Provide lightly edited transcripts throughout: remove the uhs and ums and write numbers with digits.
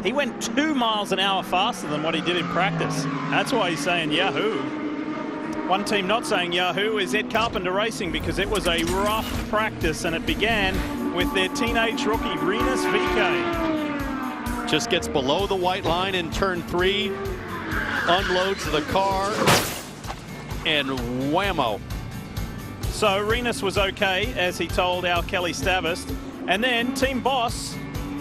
He went 2 miles an hour faster than what he did in practice. That's why he's saying Yahoo. One team not saying Yahoo is Ed Carpenter Racing, because it was a rough practice and it began with their teenage rookie, Rinus VK. Just gets below the white line in turn 3, unloads the car, and whammo. So Rinus was okay, as he told our Kelly Stavist. And then Team Boss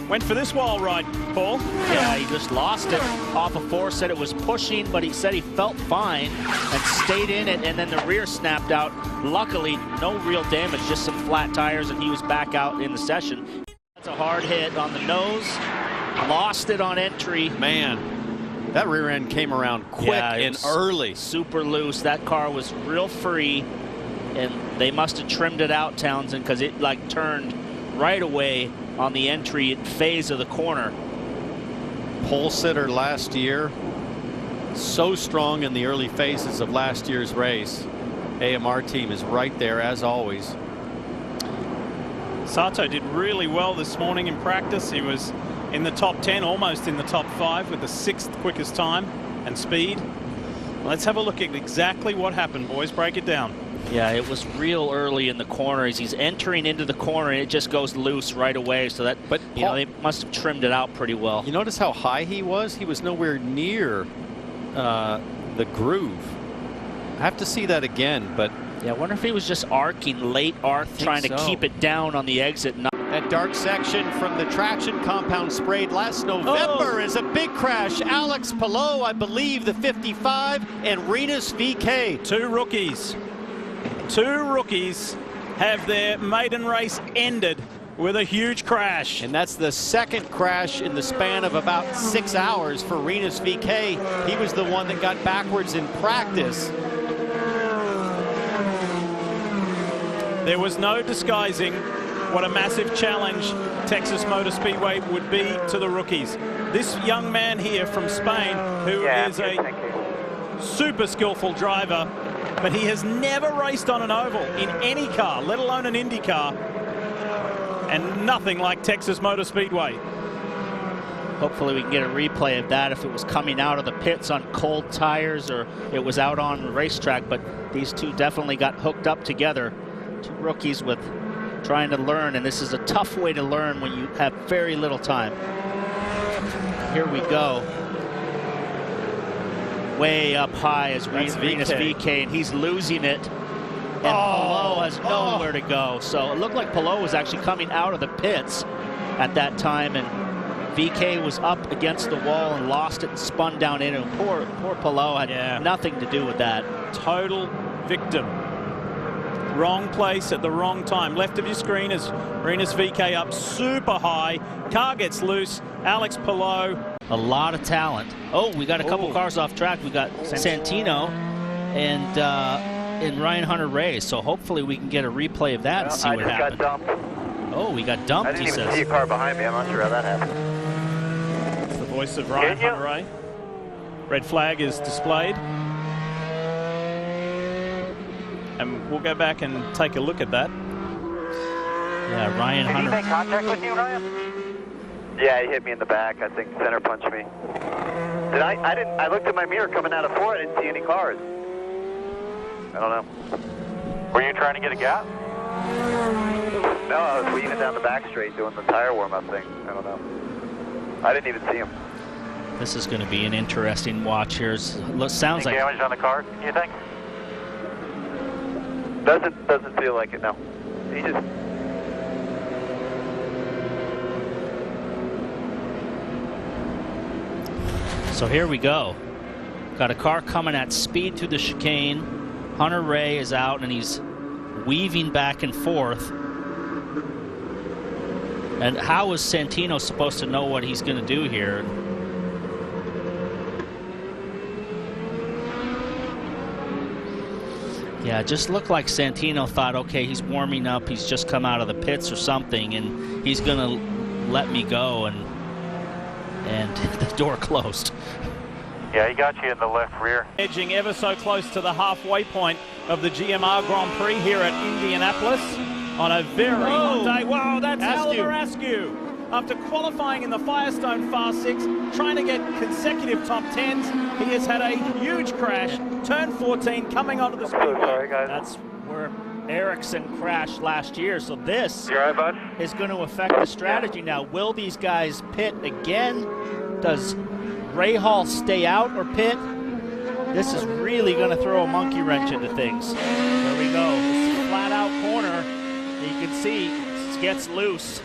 went for this wild ride, Paul. Yeah, he just lost it off of 4, said it was pushing, but he said he felt fine and stayed in it, and then the rear snapped out. Luckily, no real damage, just some flat tires, and he was back out in the session. That's a hard hit on the nose. Lost it on entry. Man, that rear end came around quick and early. Super loose. That car was real free, and they must have trimmed it out, Townsend, because it like turned right away on the entry phase of the corner. Pole sitter last year, so strong in the early phases of last year's race. AMR team is right there as always. Sato did really well this morning in practice. He was in the top 10, almost in the top 5, with the 6th quickest time and speed. Let's have a look at exactly what happened, boys. Break it down. Yeah, it was real early in the corner. As he's entering into the corner, and it just goes loose right away. So that, but you know, they must have trimmed it out pretty well. You notice how high he was? He was nowhere near the groove. I have to see that again, but yeah, I wonder if he was just arcing, late arc, trying to keep it down on the exit. That dark section from the traction compound sprayed last November is a big crash. Alex Palou, I believe, the 55, and Rinus VK. Two rookies have their maiden race ended with a huge crash. And that's the second crash in the span of about 6 hours for Rinus VK. He was the one that got backwards in practice. There was no disguising what a massive challenge Texas Motor Speedway would be to the rookies. This young man here from Spain, who is a super skillful driver, but he has never raced on an oval in any car, let alone an Indycar, and nothing like Texas Motor Speedway. Hopefully we can get a replay of that if it was coming out of the pits on cold tires or it was out on the racetrack, but these two definitely got hooked up together. Two rookies with trying to learn, and this is a tough way to learn when you have very little time. Here we go. Way up high as Rinus VK, and he's losing it. And Palou has nowhere to go. So it looked like Palou was actually coming out of the pits at that time, and VK was up against the wall and lost it and spun down in it. Poor Palou had nothing to do with that. Total victim. Wrong place at the wrong time. Left of your screen is Rinus VK up super high. Car gets loose. Alex Palou. A lot of talent. Oh, we got a couple cars off track. We got Santino and Ryan Hunter-Reay. So hopefully we can get a replay of that and see what happened. Got dumped. Oh, we got dumped, I didn't even see a car behind me. I'm not sure how that happened. It's the voice of Ryan Hunter-Reay. Red flag is displayed. And we'll go back and take a look at that. Yeah, Ryan Hunter. Did he make contact with you, Ryan? Yeah, he hit me in the back. I think center punched me. I looked at my mirror coming out of 4. I didn't see any cars. I don't know. Were you trying to get a gap? No, I was weaving down the back straight doing the tire warm-up thing. I don't know. I didn't even see him. This is going to be an interesting watch here. Sounds like damage on the car, you think? Doesn't feel like it, no. He just... So here we go. Got a car coming at speed through the chicane. Hunter-Reay is out and he's weaving back and forth. And how is Santino supposed to know what he's going to do here? Yeah, it just looked like Santino thought, okay, he's warming up, he's just come out of the pits or something, and he's going to let me go, and the door closed. Yeah, he got you in the left rear. Edging ever so close to the halfway point of the GMR Grand Prix here at Indianapolis on a very hot day. Wow, that's hell of a rescue. After qualifying in the Firestone Fast 6, trying to get consecutive top 10s, he has had a huge crash. Turn 14 coming onto the speedway. Sorry, guys. That's where Ericsson crashed last year, so this You all right, bud? is going to affect the strategy now. Will these guys pit again? Does Rahal stay out or pit? This is really going to throw a monkey wrench into things. There we go. This is flat out corner. You can see it gets loose.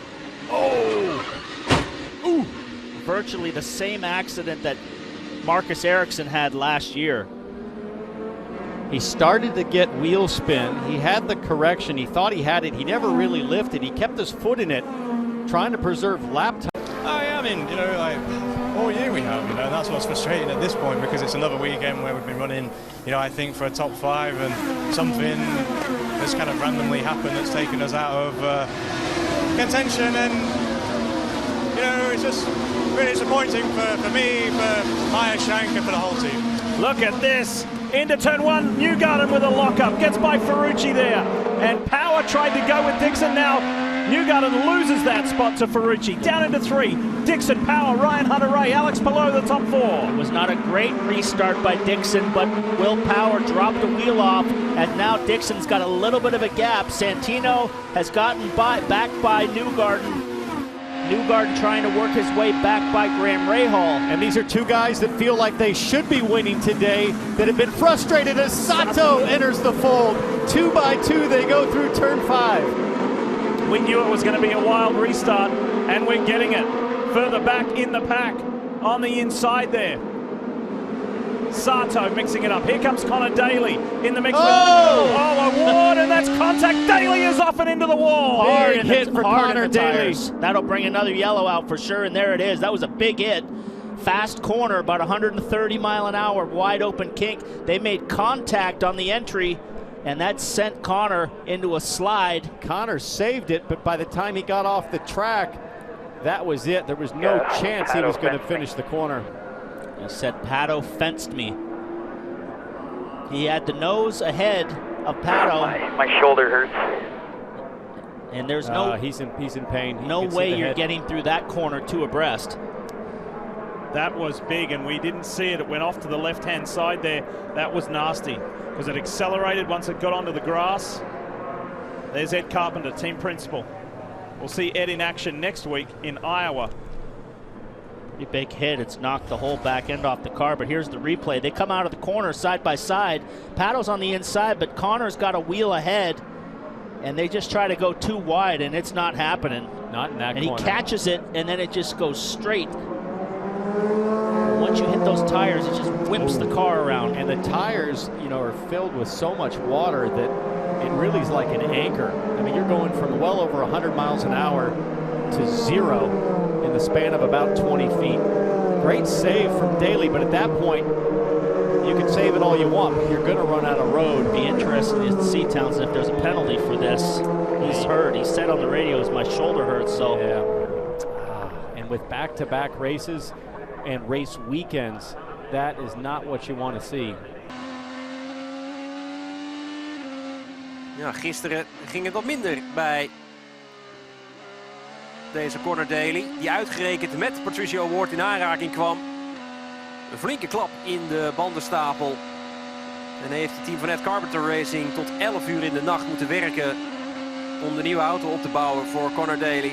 Oh! Ooh! Virtually the same accident that Marcus Ericsson had last year. He started to get wheel spin. He had the correction. He thought he had it. He never really lifted. He kept his foot in it, trying to preserve lap time. Oh yeah, I mean, you know, like all year we have, you know, and that's what's frustrating at this point, because it's another weekend where we've been running, you know, I think for a top 5, and something that's kind of randomly happened that's taken us out of contention, and you know, it's just really disappointing for me, for Maya Shank, and for the whole team. Look at this. Into turn 1, Newgarden with a lockup. Gets by Ferrucci there. And Power tried to go with Dixon. Now Newgarden loses that spot to Ferrucci. Down into 3. Dixon, Power, Ryan Hunter-Ray, Alex Palou, the top 4. It was not a great restart by Dixon, but Will Power dropped the wheel off, and now Dixon's got a little bit of a gap. Santino has gotten back by Newgarden. Newgarden trying to work his way back by Graham Rahal. And these are two guys that feel like they should be winning today, that have been frustrated as Sato enters the fold. 2 by 2, they go through turn 5. We knew it was going to be a wild restart, and we're getting it. Further back in the pack, on the inside there. Sato mixing it up. Here comes Connor Daly in the mix. Oh, a Ward, and that's contact. Daly is off and into the wall. Big hit for Connor Daly. That'll bring another yellow out for sure, and there it is. That was a big hit. Fast corner, about 130 mile an hour, wide open kink. They made contact on the entry, and that sent Connor into a slide. Connor saved it, but by the time he got off the track, that was it. There was no chance he was going to finish the corner. He said, Pato fenced me. He had the nose ahead of Pato. My shoulder hurts. And there's no he's in pain. No way you're getting through that corner 2 abreast. That was big, and we didn't see it. It went off to the left-hand side there. That was nasty, because it accelerated once it got onto the grass. There's Ed Carpenter, team principal. We'll see Ed in action next week in Iowa. Pretty big hit. It's knocked the whole back end off the car, but here's the replay. They come out of the corner side by side. Pato's on the inside, but Connor's got a wheel ahead, and they just try to go too wide, and it's not happening. Not in that and corner. He catches it, and then it just goes straight. Once you hit those tires, it just whips the car around. And the tires, you know, are filled with so much water that it really is like an anchor. I mean, you're going from well over 100 miles an hour to 0 in the span of about 20 feet. Great save from Daly, but at that point, you can save it all you want, but you're going to run out of road. Be interested to see, Townsend, if there's a penalty for this. He's hurt. He said on the radio, my shoulder hurts, so. Yeah. And with back-to-back races and race weekends, that is not what you want to see. Ja, gisteren ging het wat minder bij deze Connor Daly, die uitgerekend met Patricio Ward in aanraking kwam. Een flinke klap in de bandenstapel. En heeft het team van Ed Carpenter Racing tot 11 uur in de nacht moeten werken om de nieuwe auto op te bouwen voor Connor Daly.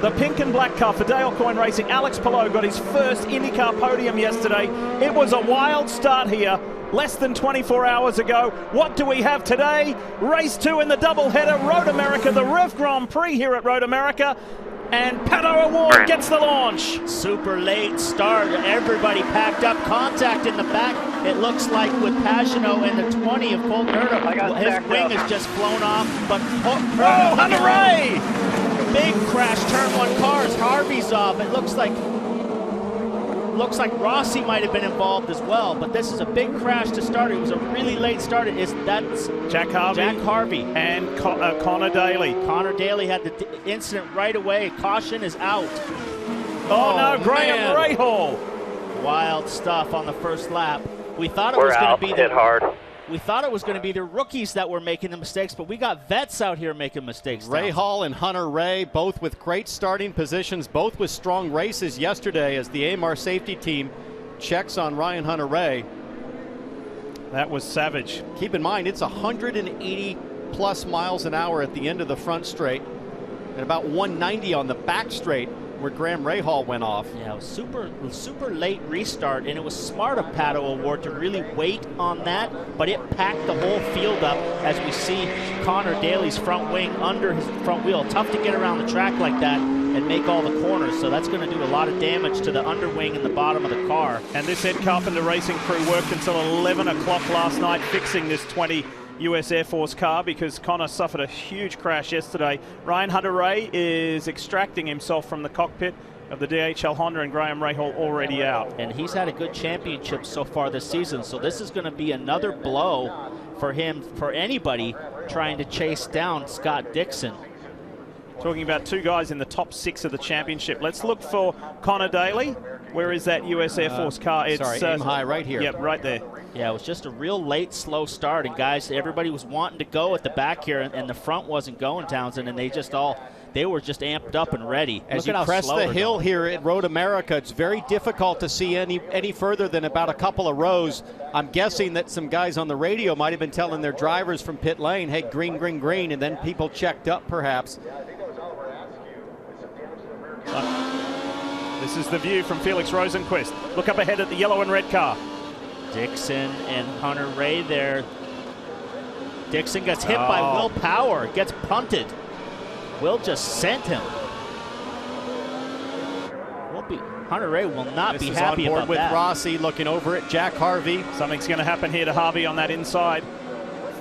The pink and black car for Dale Coyne Racing. Alex Palou got his first IndyCar podium yesterday. It was a wild start here, less than 24 hours ago. What do we have today? Race 2 in the doubleheader, Road America, the Rev Grand Prix here at Road America. And Pato Award gets the launch. Super late start. Everybody packed up. Contact in the back. It looks like with Pagano in the 20 of Colt Nerda. His wing has just flown off. But Hunter Ray! Big crash, turn 1 cars. Harvey's off. It looks like Rossi might have been involved as well, but this is a big crash to start. It was a really late start. That's Jack Harvey and Connor Daly. Connor Daly had the incident right away. Caution is out. Oh no, Graham Rahal. Wild stuff on the first lap. We thought it We're was going out. to be Hit hard. We thought it was going to be the rookies that were making the mistakes, but we got vets out here making mistakes. Rahal and Hunter Ray, both with great starting positions, both with strong races yesterday as the AMR safety team checks on Ryan Hunter Ray. That was savage. Keep in mind, it's 180 plus miles an hour at the end of the front straight and about 190 on the back straight where Graham Rahal went off. Yeah, it was super late restart, and it was smart of Pato O'Ward to really wait on that, but it packed the whole field up as we see Connor Daly's front wing under his front wheel. Tough to get around the track like that and make all the corners, so that's going to do a lot of damage to the underwing and the bottom of the car. And this Ed Carpenter racing crew worked until 11 o'clock last night fixing this 20 US Air Force car because Connor suffered a huge crash yesterday. Ryan Hunter Ray is extracting himself from the cockpit of the DHL Honda, and Graham Rahal already out. And he's had a good championship so far this season, so this is going to be another blow for him, for anybody trying to chase down Scott Dixon. Talking about two guys in the top 6 of the championship. Let's look for Connor Daly. Where is that US Air Force car? It's aim high right here. Yep, right there. Yeah, it was just a real late, slow start. And guys, everybody was wanting to go at the back here, and the front wasn't going, Townsend, and they were just amped up and ready. As you crest the hill here at Road America, it's very difficult to see any further than about a couple of rows. I'm guessing that some guys on the radio might have been telling their drivers from pit lane, hey, green, green, green, and then people checked up perhaps. This is the view from Felix Rosenquist. Look up ahead at the yellow and red car. Dixon and Hunter Ray there. Dixon gets hit by Will Power, gets punted. Will just sent him. Hunter Ray will not be happy about with that. Rossi looking over at Jack Harvey. Something's going to happen here to Harvey on that inside.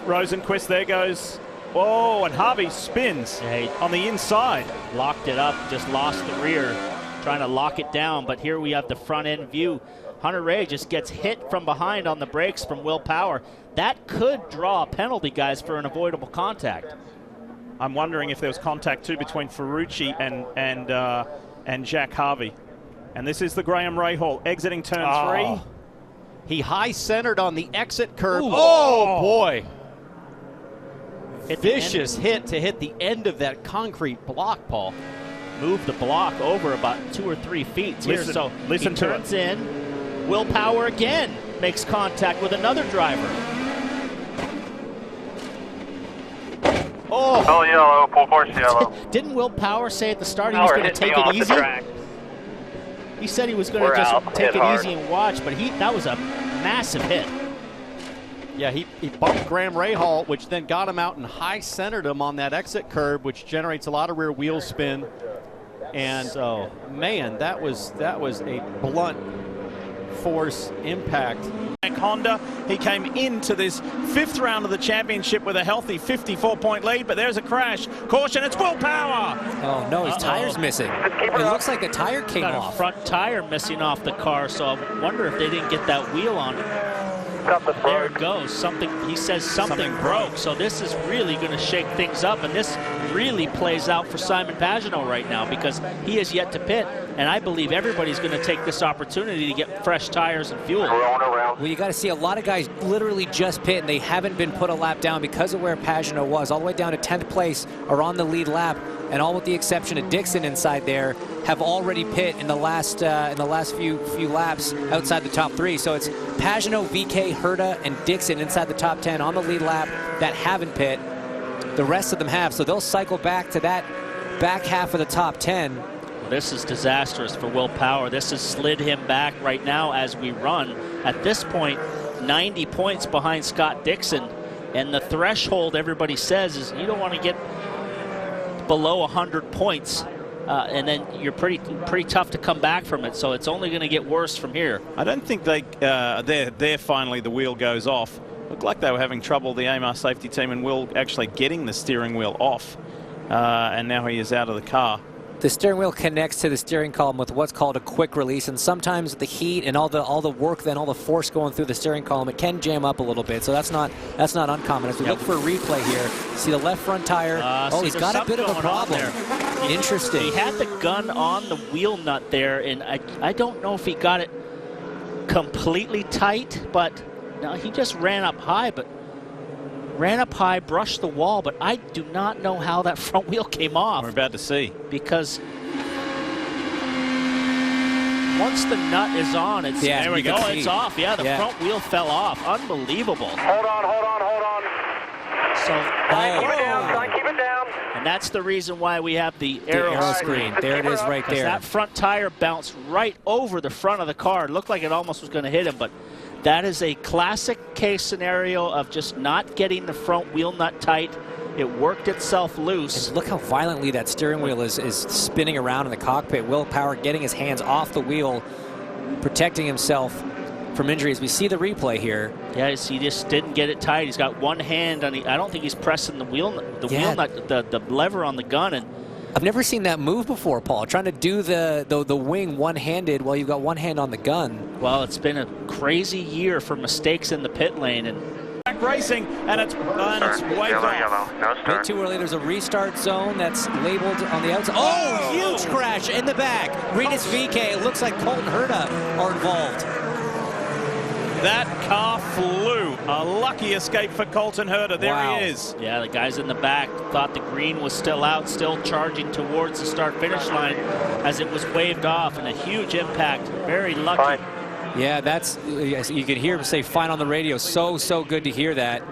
Rosenquist, there goes. Oh, and Harvey spins on the inside. Locked it up, just lost the rear, trying to lock it down. But here we have the front end view. Hunter Ray just gets hit from behind on the brakes from Will Power. That could draw a penalty, guys, for an avoidable contact. I'm wondering if there was contact too between Ferrucci and Jack Harvey. And this is the Graham Rahal exiting turn 3. He high centered on the exit curb. Ooh. Oh boy. Vicious hit to hit the end of that concrete block, Paul. Move the block over about 2 or 3 feet here. So he turns in. Will Power again makes contact with another driver. Oh, yellow, full course yellow. Didn't Will Power say at the start he was going to take it easy? He said he was going to just take it easy and watch, but that was a massive hit. Yeah, he bumped Graham Rahal, which then got him out and high centered him on that exit curb, which generates a lot of rear wheel spin. And so, man, that was a blunt force impact. Honda, he came into this 5th round of the championship with a healthy 54-point lead, but there's a crash. Caution, it's Will Power. Oh no, his tire's missing. It looks like the tire came off. A front tire missing off the car, so I wonder if they didn't get that wheel on it. There it goes. He says something broke. So this is really going to shake things up, and this really plays out for Simon Pagenaud right now because he is yet to pit, and I believe everybody's going to take this opportunity to get fresh tires and fuel. Well, you got to see a lot of guys literally just pit, and they haven't been put a lap down because of where Pagenaud was, all the way down to 10th place or on the lead lap, and all with the exception of Dixon inside there, have already pit in the last few laps outside the top 3. So it's Pagenaud, VK, Herta, and Dixon inside the top 10 on the lead lap that haven't pit. The rest of them have, so they'll cycle back to that back half of the top 10. This is disastrous for Will Power. This has slid him back right now as we run. At this point, 90 points behind Scott Dixon, and the threshold everybody says is you don't want to get below 100 points. And then you're pretty tough to come back from it, so it's only going to get worse from here. I don't think there finally the wheel goes off. Looked like they were having trouble, the AMR safety team, and Will actually getting the steering wheel off, and now he is out of the car. The steering wheel connects to the steering column with what's called a quick release, and sometimes the heat and all the work, then all the force going through the steering column, it can jam up a little bit. So that's not uncommon. As we look for a replay here, see the left front tire. He's got a bit of a problem there. Interesting. He had the gun on the wheel nut there, and I don't know if he got it completely tight, but Now, he just ran up high, brushed the wall, but I do not know how that front wheel came off. We're about to see. Because once the nut is on, it's, there we go. It's off. Yeah, the front wheel fell off. Unbelievable. Hold on. So, Keep it down. and that's the reason why we have the Arrow arrow screen. There it is right there. That front tire bounced right over the front of the car. It looked like it almost was going to hit him, but that is a classic case scenario of just not getting the front wheel nut tight. It worked itself loose. And look how violently that steering wheel is spinning around in the cockpit. Will Power getting his hands off the wheel, protecting himself from injuries. We see the replay here. Yeah, he just didn't get it tight. He's got one hand on the, I don't think he's pressing the wheel nut, the lever on the gun. And I've never seen that move before, Paul. Trying to do the wing one-handed while you've got one hand on the gun. Well, it's been a crazy year for mistakes in the pit lane, and Back racing, and it's waved off. No Bit too early. There's a restart zone that's labeled on the outside. Oh, huge crash in the back. Rinus VeeKay. It looks like Colton Herta are involved. That car flew. A lucky escape for Colton Herta. There he is. Yeah, the guys in the back thought the green was still out, still charging towards the start-finish line as it was waved off, and a huge impact. Very lucky. Fine. Yeah, that's, you could hear him say fine on the radio. So good to hear that.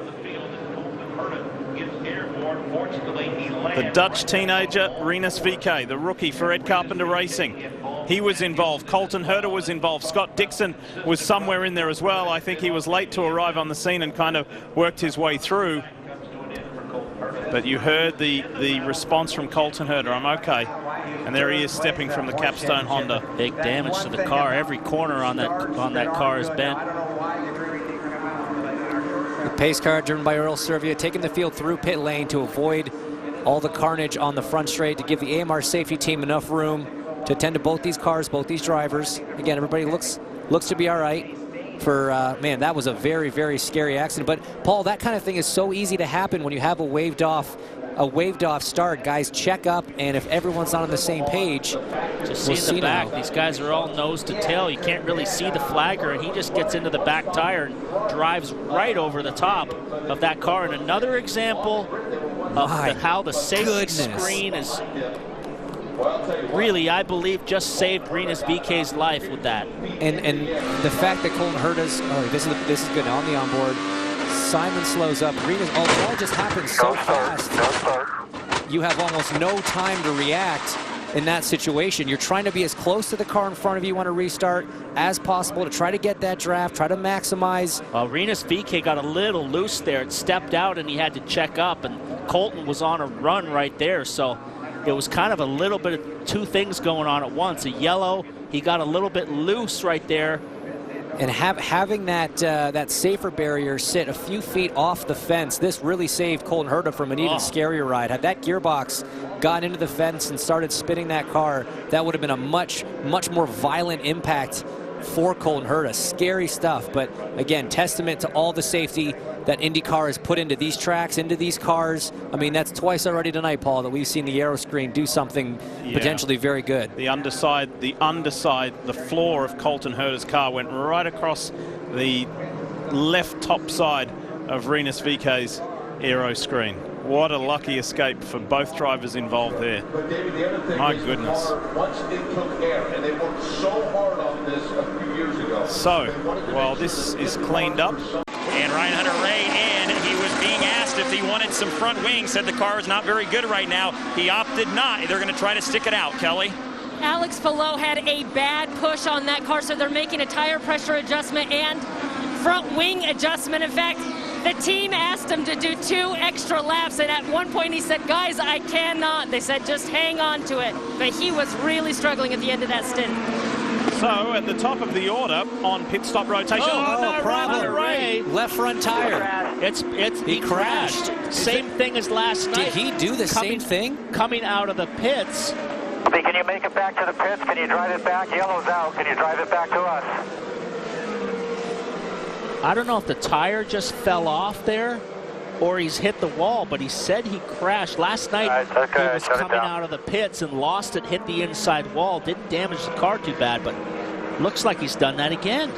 The Dutch teenager, Rinus VeeKay, the rookie for Ed Carpenter Racing. He was involved. Colton Herta was involved. Scott Dixon was somewhere in there as well. I think he was late to arrive on the scene and kind of worked his way through. But you heard the response from Colton Herta. I'm okay. And there he is stepping from the Capstone Honda. Big damage to the car. Every corner on that car is bent. The pace car driven by Earl Servia taking the field through pit lane to avoid all the carnage on the front straight, to give the AMR safety team enough room to attend to both these cars, both these drivers. Again, everybody looks to be all right. For man, that was a very scary accident. But Paul, that kind of thing is so easy to happen when you have a waved off start. Guys check up, and if everyone's not on the same page, just see in the back, these guys are all nose to tail. You can't really see the flagger, and he just gets into the back tire and drives right over the top of that car. And another example of how the safety screen is really, I believe, just saved Rinus VeeKay's life with that. And the fact that Colton Herta's, this is good, on the onboard. Simon slows up. Rinus, it all just happens so fast. You have almost no time to react in that situation. You're trying to be as close to the car in front of you on a restart as possible to try to get that draft, try to maximize. Well, Rinus VeeKay got a little loose there. It stepped out and he had to check up, and Colton was on a run right there. So it was kind of a little bit of two things going on at once. A yellow, he got a little bit loose right there. And having that safer barrier sit a few feet off the fence, this really saved Colton Herta from an even scarier ride. Had that gearbox gone into the fence and started spinning that car, that would have been a much more violent impact for Colton Herta. Scary stuff, but again, testament to all the safety that Indycar has put into these tracks, into these cars. I mean, that's twice already tonight, Paul, that we've seen the aero screen do something potentially very good. The underside, the floor of Colton Herta's car went right across the left top side of Rinus VeeKay's aero screen. What a lucky escape for both drivers involved there. My goodness. Once it took air, and they worked so hard on this a few years ago. So, while this is cleaned up, and Ryan Hunter-Reay in, he was being asked if he wanted some front wing, said the car is not very good right now. He opted not. They're going to try to stick it out, Kelly. Alex Palou had a bad push on that car, so they're making a tire pressure adjustment and front wing adjustment. In fact, the team asked him to do 2 extra laps, and at one point he said, guys, I cannot. They said, just hang on to it. But he was really struggling at the end of that stint. So at the top of the order on pit stop rotation. No problem. Left front tire. He crashed. Same thing as last night. Did he do the same thing? Coming out of the pits. Hey, can you make it back to the pits? Can you drive it back? Yellow's out. Can you drive it back to us? I don't know if the tire just fell off there or he's hit the wall, but he said he crashed. Last night he was coming out of the pits and lost it, hit the inside wall. Didn't damage the car too bad, but looks like he's done that again.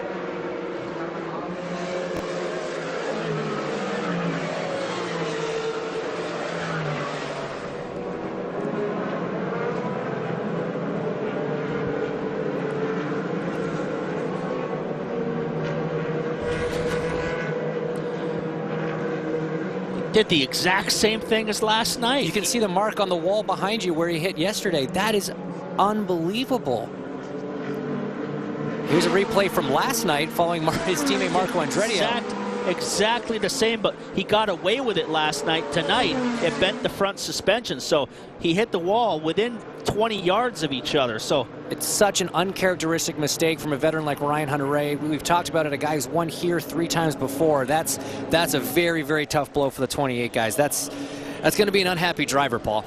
did the exact same thing as last night. You can see the mark on the wall behind you where he hit yesterday. That is unbelievable. Here's a replay from last night following his teammate Marco Andretti out. Exactly the same, but he got away with it last night. Tonight, it bent the front suspension, so he hit the wall within 20 yards of each other. So it's such an uncharacteristic mistake from a veteran like Ryan Hunter-Reay. We've talked about it, a guy who's won here 3 times before. That's a very, very tough blow for the 28 guys. That's going to be an unhappy driver, Paul.